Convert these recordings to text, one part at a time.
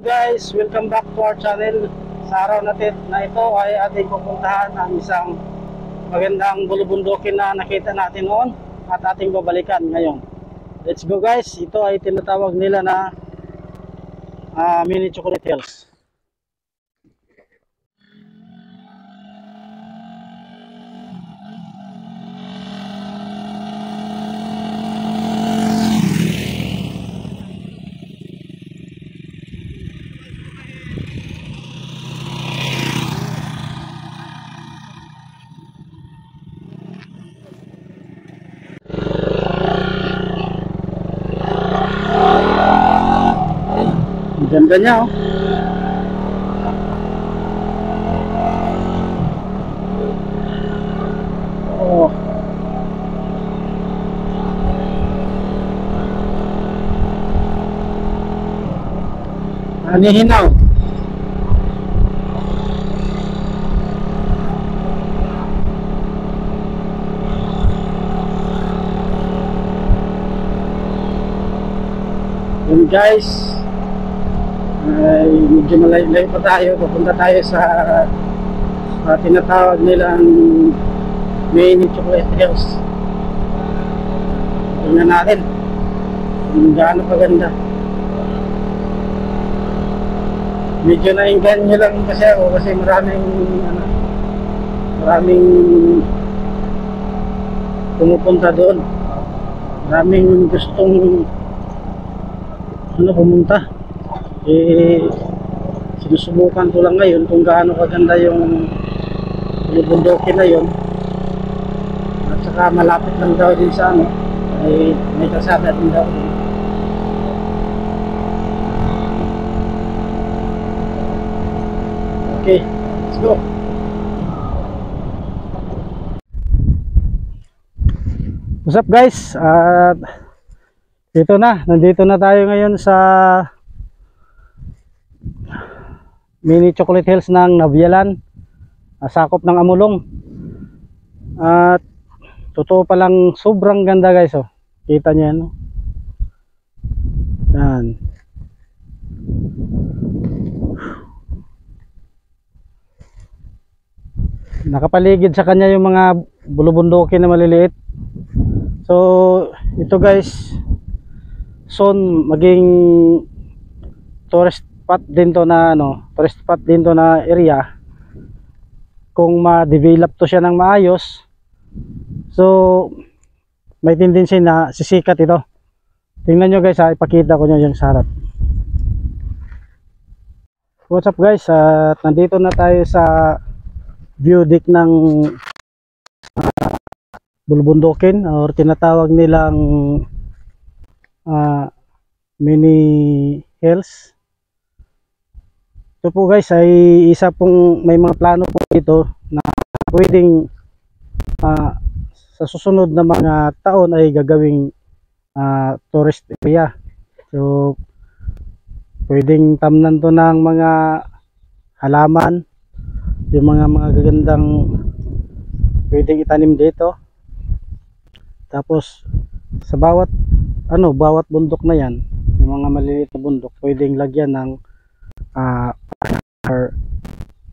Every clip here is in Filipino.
Guys, welcome back to our channel. Sa araw na ito ay ating pupuntahan ang isang magandang bulubundukin na nakita natin noon at ating babalikan ngayon. Let's go guys. Ito ay tinatawag nila na Mini Chocolate Hills. Ganda niya oh. Oh. Anihinaw. Yun guys. Ay medyo malayo pa tayo, papunta tayo sa tinatawag nilang Mini Chocolate Hills. Tingnan natin kung gaano kaganda. Medyo nainganyo lang kasi ako kasi maraming pumupunta doon, maraming gustong pumunta. Sinusubukan ko lang ngayon kung gaano kaganda yung bundukin na yun, at saka malapit lang daw din sa may kasada din daw. Okay, let's go. What's up guys, at nandito na tayo ngayon sa Mini Chocolate Hills ng Navyalan, sakop ng Amulong. At totoo palang sobrang ganda guys oh. Kita niyo yan oh. Yan. Nakapaligid sa kanya yung mga bulubundukin na maliliit. So ito guys, soon maging tourist spot din to na area kung ma-develop to siya ng maayos. So may tendency na sisikat ito. Tingnan nyo guys ha, ipakita ko nyo yung sarap. What's up guys, nandito na tayo sa view deck ng bulubundukin or tinatawag nilang Mini Hills. Ito po guys ay isa pong may mga plano po dito na pwedeng sa susunod na mga taon ay gagawing tourist area. So pwedeng tamnan to ng mga halaman, yung mga gagandang pwedeng itanim dito. Tapos sa bawat bundok na yan, yung mga maliliit na bundok, pwedeng lagyan ng or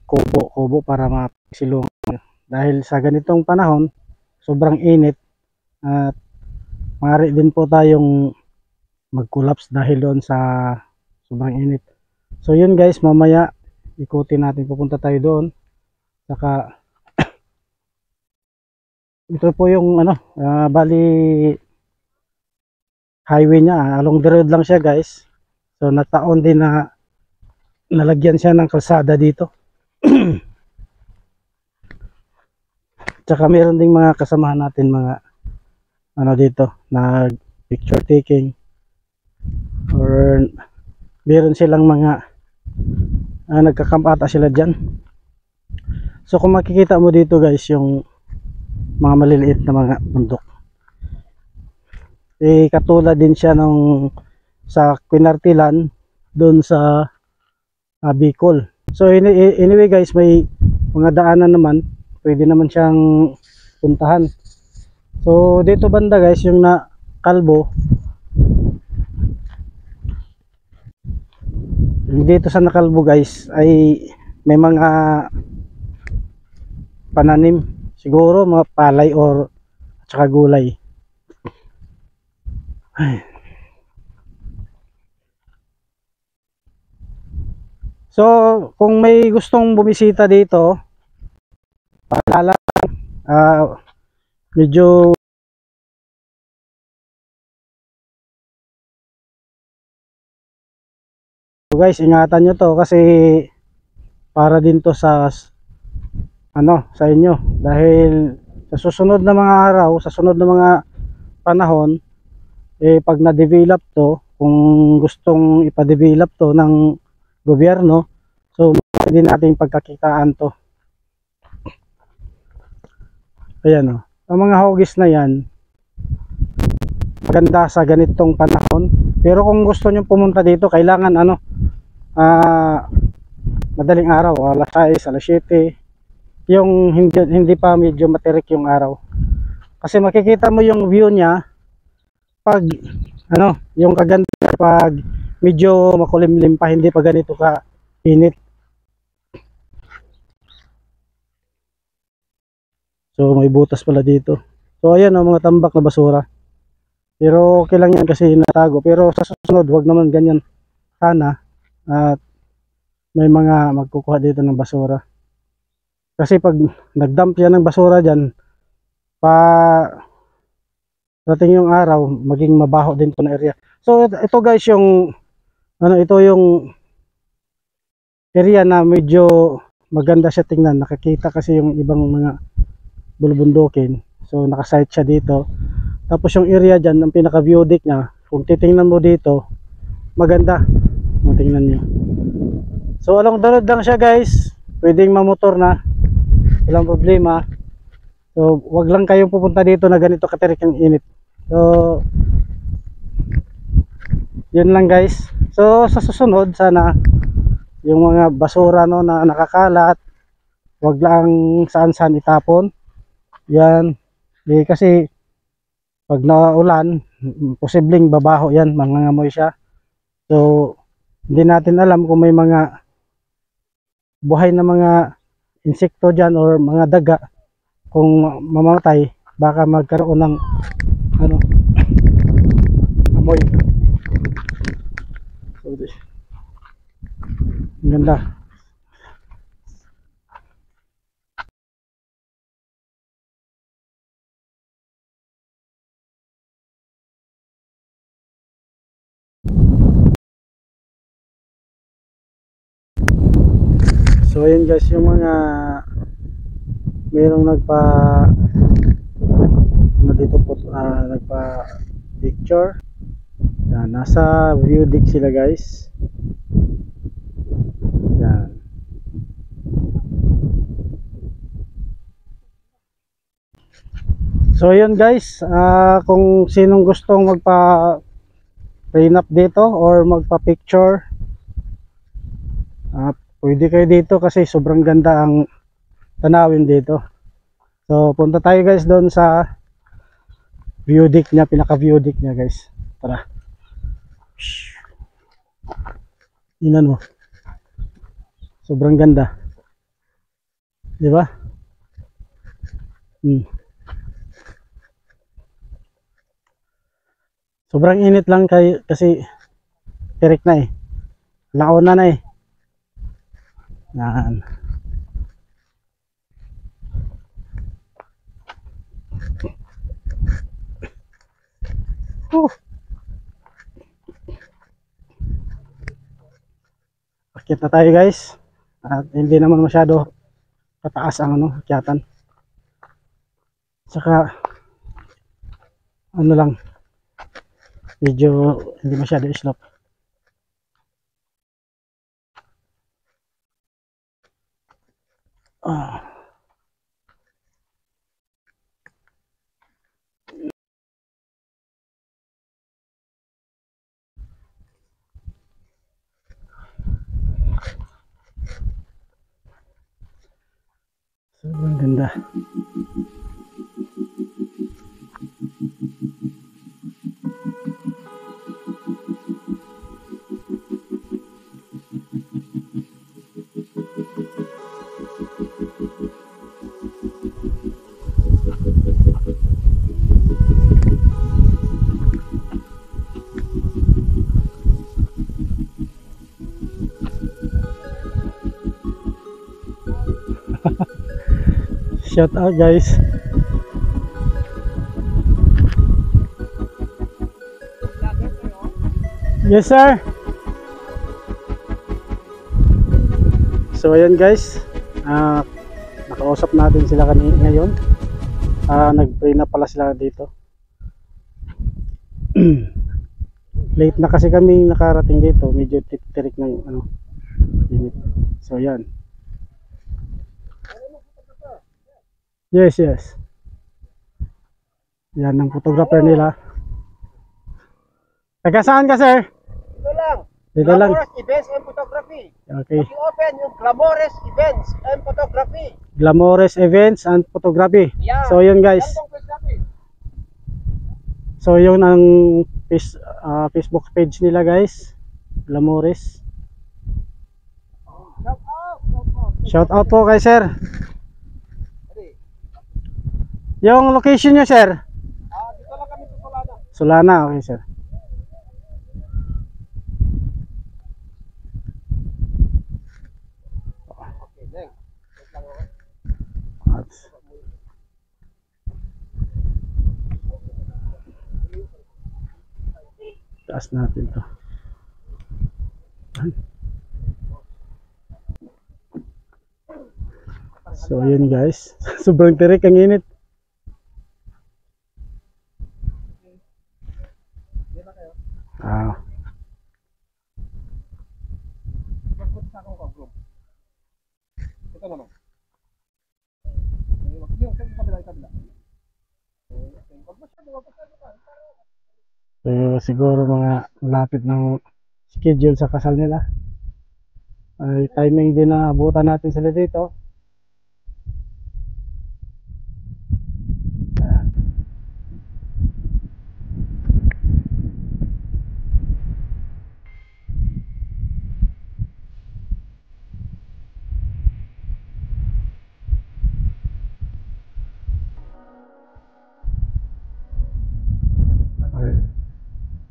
kubo para masilungan. Dahil sa ganitong panahon sobrang init at maaari din po tayong mag-collapse dahil doon sa sobrang init. So yun guys, mamaya ikutin natin, pupunta tayo doon. Saka ito po yung bali highway niya, along the road lang siya guys. So nataon din na nalagyan siya ng kalsada dito. Tsaka meron ding mga kasamahan natin mga dito na picture taking, or meron silang mga nagkakamp ata sila dyan. So kung makikita mo dito guys yung mga maliliit na mga bundok, katulad din siya nung sa Quinartilan doon sa Bicol. So anyway guys, may mga daanan naman, pwede naman siyang puntahan. So dito banda guys, yung na kalbo, dito sa Nakalbo guys ay may mga pananim, siguro mga palay or tsaka gulay. Ay. So kung may gustong bumisita dito, paalala, medyo guys, ingatan nyo to kasi para din to sa sa inyo, dahil sa susunod na mga araw, sa sunod na mga panahon, pag na-develop to, kung gustong ipa-develop to ng gobyerno, so pwede nating pagkakitaan to. Ayan ang mga hugis na yan maganda sa ganitong panahon, pero kung gusto nyo pumunta dito, kailangan madaling araw, alas 6, alas 7, yung hindi pa medyo materik yung araw, kasi makikita mo yung view niya pag yung kaganda pag medyo makulimlim pa, hindi pa ganito ka init. So may butas pala dito. So ayan mga tambak na basura, pero okay lang yan kasi natago, pero sa susunod wag naman ganyan sana, at may mga magkukuha dito ng basura, kasi pag nagdump yan ng basura dyan, pa dating yung araw, maging mabaho din to na area. So ito guys yung ito yung area na medyo maganda siya tingnan, nakikita kasi yung ibang mga bulubundukin, so nakasite siya dito. Tapos yung area dyan, ang pinaka view deck nya, kung titingnan mo dito, maganda, tingnan nyo. So along the road lang siya guys, pwedeng mamotor na, walang problema. So wag lang kayong pupunta dito na ganito katirik ang init. So yun lang guys. So sa susunod, sana yung mga basura na nakakalat, wag lang saan-saan itapon yan, kasi pag naulan, posibleng babaho yan, mangangamoy siya. So hindi natin alam kung may mga buhay na mga insekto dyan or mga daga, kung mamamatay, baka magkaroon ng amoy. So, ganda. So ayun guys, yung mga mayroong dito po, nagpa picture. Yan, nasa view deck sila guys. Yan. So yun guys, kung sinong gustong magpa prenup dito or magpa picture, pwede kayo dito kasi sobrang ganda ang tanawin dito. So punta tayo guys doon sa view deck niya, pinaka view deck niya guys. Tara. Tingnan mo. Sobrang ganda. 'Di ba? Sobrang init lang kasi tirik na laona na yan. Akit na tayo guys, at hindi naman masyado pataas ang akyatan, saka lang, medyo hindi masyado slope. Sobrang ganda. Shout out guys. Yes sir. So ayan guys, nakausap natin sila ngayon. Nag-pray na pala sila dito. Late na kasi kami nakarating dito, medyo tirik ng init. So ayan. Yes, yes. Yan ang photographer nila. Taga saan ka, sir? Dito lang. Dito lang. Glamorous Events and Photography. Okay. I-open yung Glamorous Events and Photography. Glamorous Events and Photography. Yeah. So yun guys. So yun ang Facebook page nila guys. Glamorous. Shout out po kay sir. Yung location nyo sir? Dito lang kami sa Solana. Solana, okay sir. Okay, next. Taas natin to. So yun guys. Sobrang tirik ang init. Ito naman. Yung kabila. So siguro mga malapit ng schedule sa kasal nila. Ay timing din na abutan natin sila dito.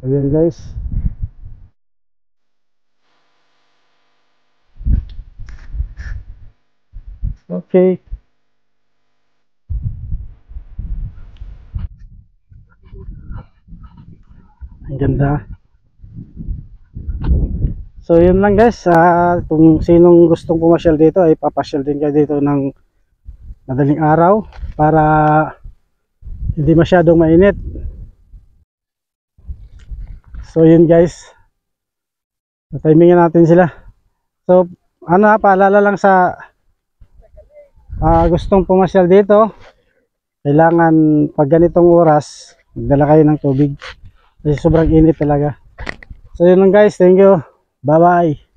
Ayan guys. Okay. Ang ganda. So yun lang guys. Kung sinong gustong pumasyal dito ay papasyal din kayo dito ng madaling araw para hindi masyadong mainit. So yun guys, timingan natin sila. So paalala lang sa gustong pumasyal dito, kailangan pag ganitong oras magdala kayo ng tubig kasi sobrang init talaga. So yun lang guys, thank you, bye bye.